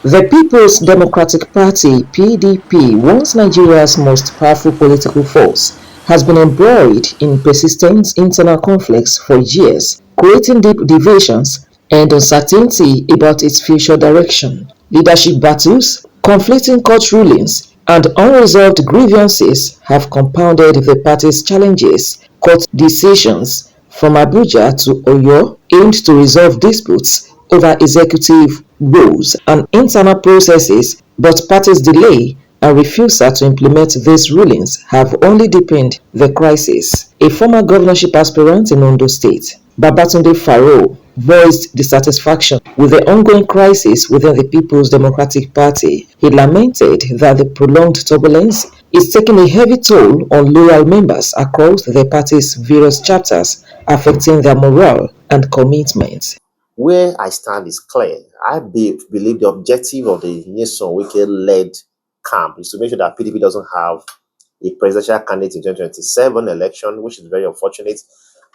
The People's Democratic Party (PDP), once Nigeria's most powerful political force, has been embroiled in persistent internal conflicts for years, creating deep divisions and uncertainty about its future direction. Leadership battles, conflicting court rulings, and unresolved grievances have compounded the party's challenges. Court decisions from Abuja to Oyo aimed to resolve disputes over executive roles and internal processes, but parties' delay and refusal to implement these rulings have only deepened the crisis. A former governorship aspirant in Ondo State, Babatunde Faro, voiced dissatisfaction with the ongoing crisis within the People's Democratic Party. He lamented that the prolonged turbulence is taking a heavy toll on loyal members across the party's various chapters, affecting their morale and commitment. Where I stand is clear. I believe the objective of the Nyesom Wike-led camp is to make sure that PDP doesn't have a presidential candidate in 2027 election, which is very unfortunate.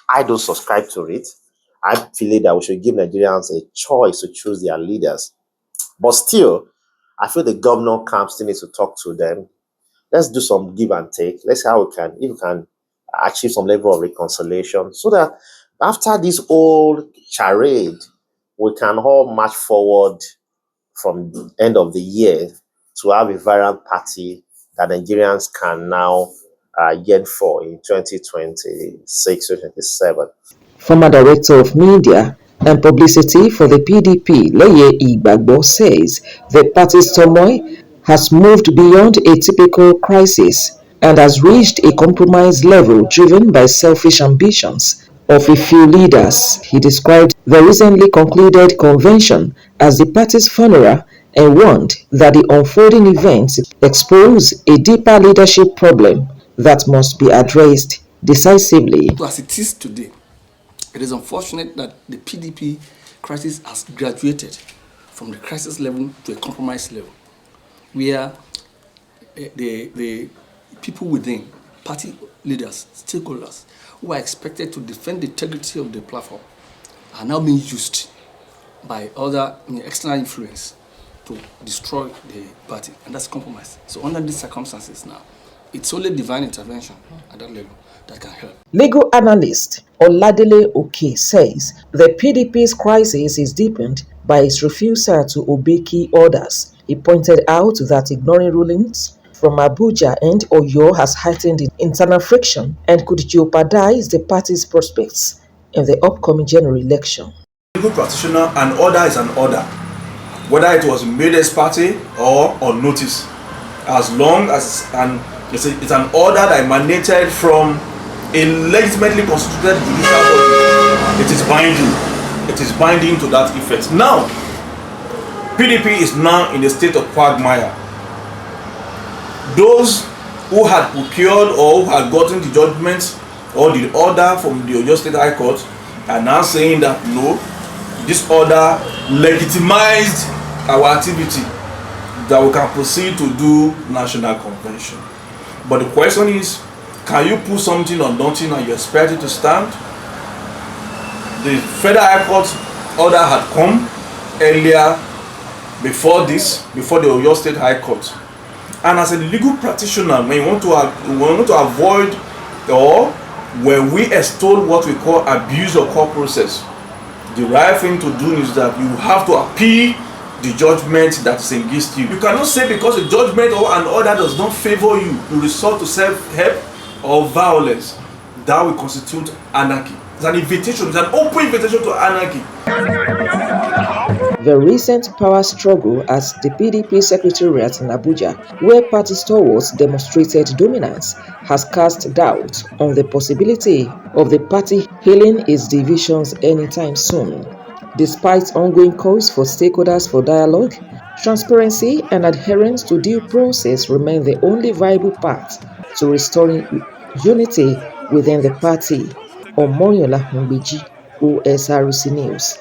I don't subscribe to it. I feel that we should give Nigerians a choice to choose their leaders. But still, I feel the governor camp still needs to talk to them. Let's do some give and take. Let's see how if we can achieve some level of reconciliation so that after this old charade, we can all march forward from the end of the year to have a vibrant party that Nigerians can now yearn for in 2026, 2027. Former Director of Media and Publicity for the PDP, Leye Igbagbo, says the party's turmoil has moved beyond a typical crisis and has reached a compromise level driven by selfish ambitions of a few leaders. He described the recently concluded convention as the party's funeral and warned that the unfolding events expose a deeper leadership problem that must be addressed decisively. As it is today, it is unfortunate that the PDP crisis has graduated from the crisis level to a compromise level, where the people within, party leaders, stakeholders, who are expected to defend the integrity of the platform, are now being used by other external influence to destroy the party, and that's compromise. So under these circumstances now, it's only divine intervention at that level that can help. Legal analyst Oladele Oke says the PDP's crisis is deepened by its refusal to obey key orders. He pointed out that ignoring rulings from Abuja and Oyo has heightened internal friction and could jeopardize the party's prospects in the upcoming general election. Legal practitioner, an order is an order, whether it was made as party or on notice, as long as it's an order that emanated from a legitimately constituted judicial body. It is binding. It is binding to that effect. Now, PDP is now in a state of quagmire. Those who had procured or who had gotten the judgment or the order from the Oyo State High Court are now saying that no, this order legitimized our activity, that we can proceed to do national convention. But the question is, can you put something on nothing and you expect it to stand? The Federal High Court order had come earlier before the Oyo State High Court. And as a legal practitioner, when we want to avoid, or when we extol what we call abuse of court process, the right thing to do is that you have to appeal the judgment that is against you. You cannot say because a judgment or an order does not favor you, you resort to self-help or violence. That will constitute anarchy. It's an invitation, it's an open invitation to anarchy. The recent power struggle at the PDP Secretariat in Abuja, where party stalwarts demonstrated dominance, has cast doubt on the possibility of the party healing its divisions anytime soon. Despite ongoing calls for stakeholders for dialogue, transparency and adherence to due process remain the only viable path to restoring unity within the party. Omorinola Hungbeji, OSRC News.